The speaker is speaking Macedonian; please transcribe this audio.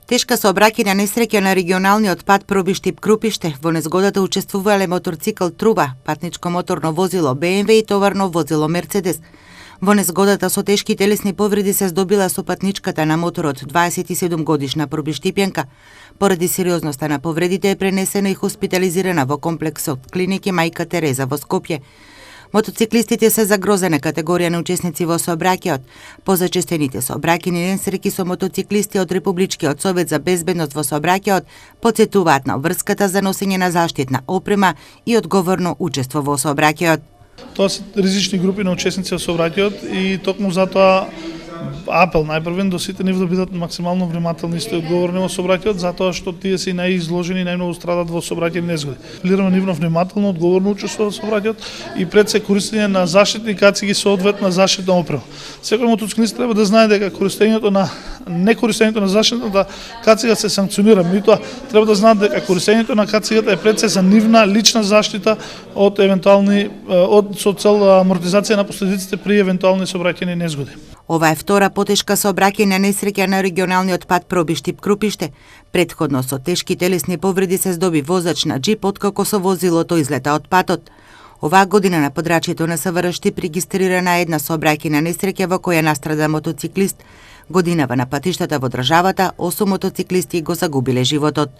Тешка сообраќајна несреќа на регионалниот пат Пробиштип-Крупиште. Во незгодата учествувале моторцикл Труба, патничко моторно возило БМВ и товарно возило Мерцедес. Во незгодата со тешки телесни повреди се здобила сопатничката на моторот 27 годишна пробиштипјанка. Поради сериозноста на повредите е пренесена и хоспитализирана во комплексот клиники Мајка Тереза во Скопје. Мотоциклистите се загрозена категорија на учесници во сообраќајот. По зачестените сообраќајни несреќи со мотоциклисти од Републичкиот совет за безбедност во сообраќајот потсетуваат на врската за носење на заштитна опрема и одговорно учество во сообраќајот. Тоа се ризични групи на учесници во сообраќајот и токму затоа апел најпрвен до сите нив да бидат максимално внимателни и одговорни во сообраќајот, затоа што тие се најизложени и најмногу страдат во сообраќајни незгоди. Апелираме нивно внимателно, одговорно учество во сообраќајот и пред се користење на заштитни кациги со одветна заштитна опрема. Секој мотоциклист треба да знае дека некористењето на заштитната кацига се санкционира, меѓутоа треба да знаат дека користењето на кацигата е пред се за нивна лична заштита од евентуални со цел амортизација на последиците при евентуални сообраќајни незгоди. Ова е втора потешка сообраќајна несреќа на регионалниот пат Пробиштип-Крупиште. Претходно со тешки телесни повреди се здоби возач на джип откако со возилото излета од патот. Оваа година на подрачјето на СВР Штип регистрирана една сообраќајна несреќа во која настрада мотоциклист. Годинава на патиштата во државата 8 мотоциклисти го загубиле животот.